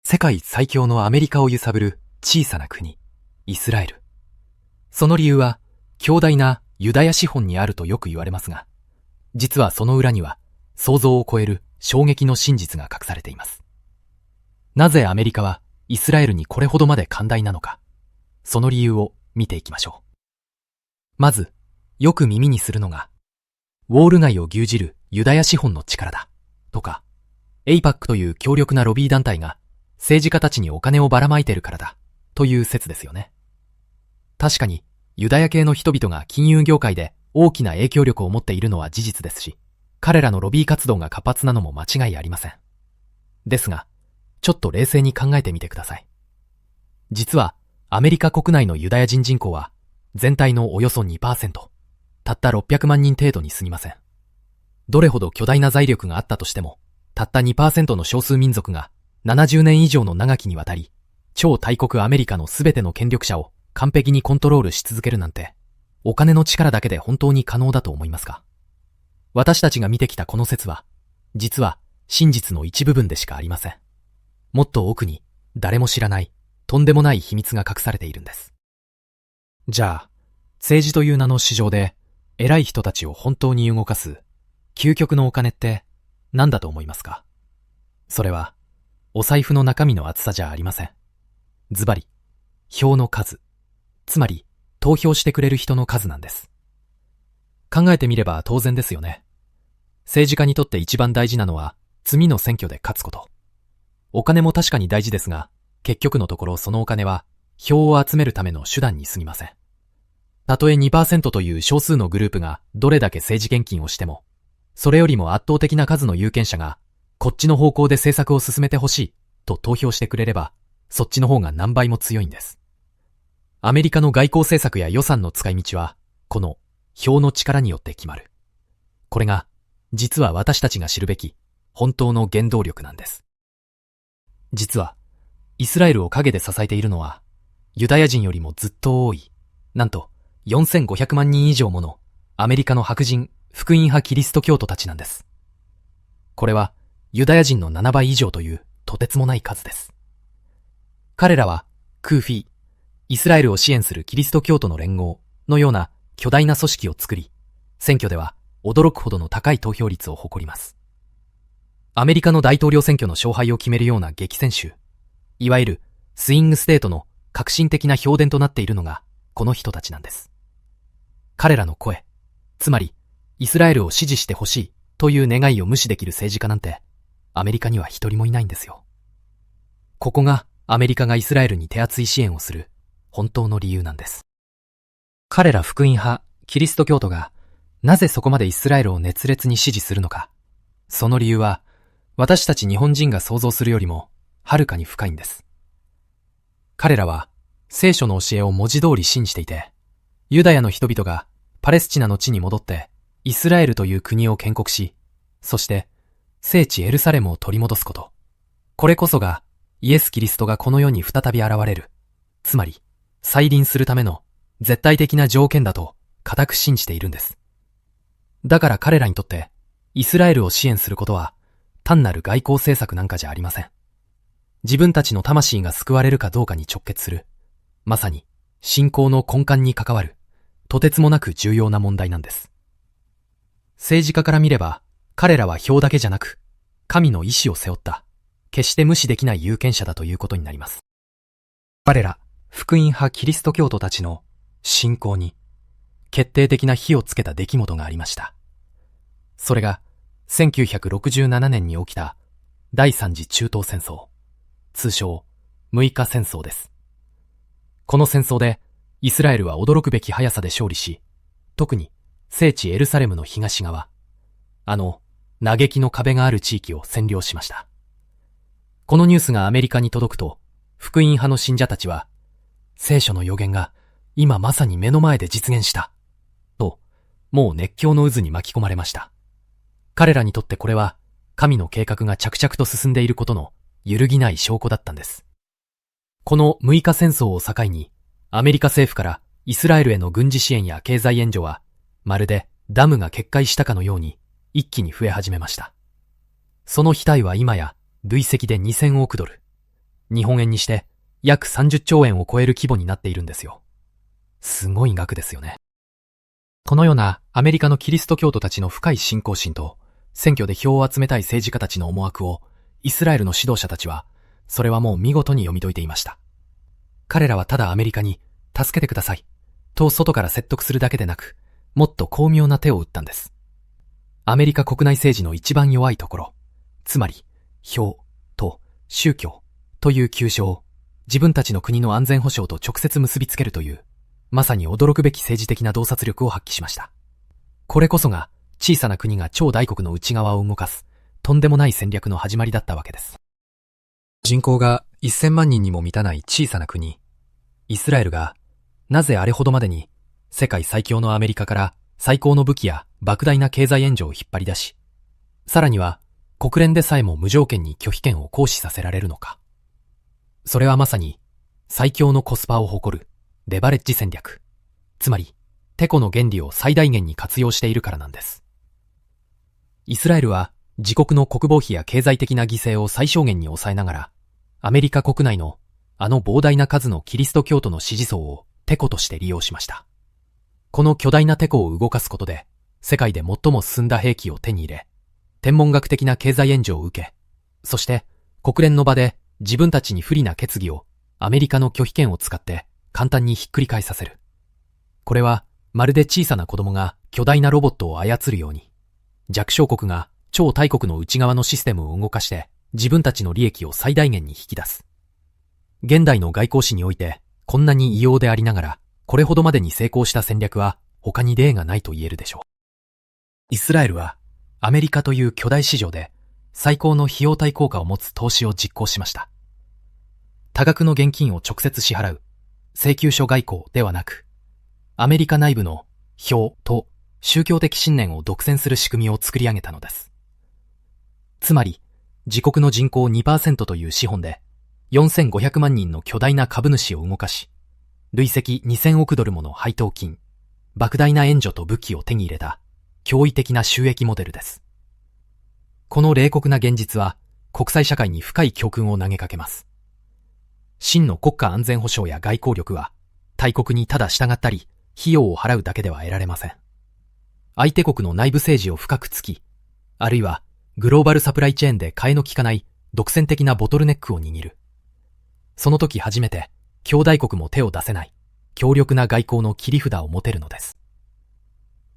世界最強のアメリカを揺さぶる小さな国、イスラエル。その理由は強大なユダヤ資本にあるとよく言われますが、実はその裏には想像を超える衝撃の真実が隠されています。なぜアメリカはイスラエルにこれほどまで寛大なのか、その理由を見ていきましょう。まず、よく耳にするのが、ウォール街を牛耳るユダヤ資本の力だ、とか、AIPAC という強力なロビー団体が政治家たちにお金をばらまいてるからだ、という説ですよね。確かに、ユダヤ系の人々が金融業界で大きな影響力を持っているのは事実ですし、彼らのロビー活動が活発なのも間違いありません。ですが、ちょっと冷静に考えてみてください。実は、アメリカ国内のユダヤ人人口は、全体のおよそ 2%、たった600万人程度に過ぎません。どれほど巨大な財力があったとしても、たった 2% の少数民族が70年以上の長きにわたり、超大国アメリカのすべての権力者を完璧にコントロールし続けるなんて、お金の力だけで本当に可能だと思いますか？私たちが見てきたこの説は、実は真実の一部分でしかありません。もっと奥に誰も知らない、とんでもない秘密が隠されているんです。じゃあ、政治という名の市場で、偉い人たちを本当に動かす、究極のお金って何だと思いますか？それは、お財布の中身の厚さじゃありません。ズバリ、票の数、つまり投票してくれる人の数なんです。考えてみれば当然ですよね。政治家にとって一番大事なのは次の選挙で勝つこと。お金も確かに大事ですが、結局のところそのお金は票を集めるための手段に過ぎません。たとえ 2% という少数のグループがどれだけ政治献金をしても、それよりも圧倒的な数の有権者がこっちの方向で政策を進めてほしいと投票してくれれば、そっちの方が何倍も強いんです。アメリカの外交政策や予算の使い道は、この票の力によって決まる。これが、実は私たちが知るべき本当の原動力なんです。実は、イスラエルを陰で支えているのは、ユダヤ人よりもずっと多い、なんと4500万人以上ものアメリカの白人、福音派キリスト教徒たちなんです。これはユダヤ人の7倍以上というとてつもない数です。彼らはクーフィー、イスラエルを支援するキリスト教徒の連合のような巨大な組織を作り、選挙では驚くほどの高い投票率を誇ります。アメリカの大統領選挙の勝敗を決めるような激戦州、いわゆるスイングステートの革新的な票田となっているのがこの人たちなんです。彼らの声、つまりイスラエルを支持してほしいという願いを無視できる政治家なんてアメリカには一人もいないんですよ。ここがアメリカがイスラエルに手厚い支援をする本当の理由なんです。彼ら福音派、キリスト教徒がなぜそこまでイスラエルを熱烈に支持するのか。その理由は私たち日本人が想像するよりもはるかに深いんです。彼らは聖書の教えを文字通り信じていて、ユダヤの人々がパレスチナの地に戻ってイスラエルという国を建国し、そして聖地エルサレムを取り戻すこと。これこそがイエス・キリストがこの世に再び現れる、つまり再臨するための絶対的な条件だと固く信じているんです。だから彼らにとってイスラエルを支援することは単なる外交政策なんかじゃありません。自分たちの魂が救われるかどうかに直結する、まさに信仰の根幹に関わるとてつもなく重要な問題なんです。政治家から見れば彼らは票だけじゃなく神の意志を背負った決して無視できない有権者だということになります。彼ら福音派キリスト教徒たちの信仰に決定的な火をつけた出来事がありました。それが1967年に起きた第三次中東戦争、通称6日戦争です。この戦争でイスラエルは驚くべき速さで勝利し、特に聖地エルサレムの東側、嘆きの壁がある地域を占領しました。このニュースがアメリカに届くと、福音派の信者たちは、聖書の予言が今まさに目の前で実現した、と、もう熱狂の渦に巻き込まれました。彼らにとってこれは、神の計画が着々と進んでいることの揺るぎない証拠だったんです。この6日戦争を境に、アメリカ政府からイスラエルへの軍事支援や経済援助は、まるでダムが決壊したかのように一気に増え始めました。その費用は今や累積で2000億ドル。日本円にして約30兆円を超える規模になっているんですよ。すごい額ですよね。このようなアメリカのキリスト教徒たちの深い信仰心と、選挙で票を集めたい政治家たちの思惑を、イスラエルの指導者たちは、それはもう見事に読み解いていました。彼らはただアメリカに、助けてください、と外から説得するだけでなく、もっと巧妙な手を打ったんです。アメリカ国内政治の一番弱いところ、つまり、票と宗教という急所を、自分たちの国の安全保障と直接結びつけるという、まさに驚くべき政治的な洞察力を発揮しました。これこそが小さな国が超大国の内側を動かすとんでもない戦略の始まりだったわけです。人口が1000万人にも満たない小さな国、イスラエルがなぜあれほどまでに世界最強のアメリカから最高の武器や莫大な経済援助を引っ張り出し、さらには国連でさえも無条件に拒否権を行使させられるのか。それはまさに最強のコスパを誇るレバレッジ戦略、つまりテコの原理を最大限に活用しているからなんです。イスラエルは自国の国防費や経済的な犠牲を最小限に抑えながら、アメリカ国内のあの膨大な数のキリスト教徒の支持層をテコとして利用しました。この巨大なテコを動かすことで、世界で最も進んだ兵器を手に入れ、天文学的な経済援助を受け、そして国連の場で自分たちに不利な決議をアメリカの拒否権を使って簡単にひっくり返させる。これはまるで小さな子供が巨大なロボットを操るように、弱小国が超大国の内側のシステムを動かして自分たちの利益を最大限に引き出す。現代の外交史においてこんなに異様でありながら、これほどまでに成功した戦略は他に例がないと言えるでしょう。イスラエルはアメリカという巨大市場で最高の費用対効果を持つ投資を実行しました。多額の現金を直接支払う請求書外交ではなく、アメリカ内部の票と宗教的信念を独占する仕組みを作り上げたのです。つまり、自国の人口 2% という資本で4500万人の巨大な株主を動かし、累積2000億ドルもの配当金、莫大な援助と武器を手に入れた驚異的な収益モデルです。この冷酷な現実は国際社会に深い教訓を投げかけます。真の国家安全保障や外交力は大国にただ従ったり費用を払うだけでは得られません。相手国の内部政治を深く突き、あるいはグローバルサプライチェーンで替えの利かない独占的なボトルネックを握る。その時初めて兄弟国も手を出せない強力な外交の切り札を持てるのです。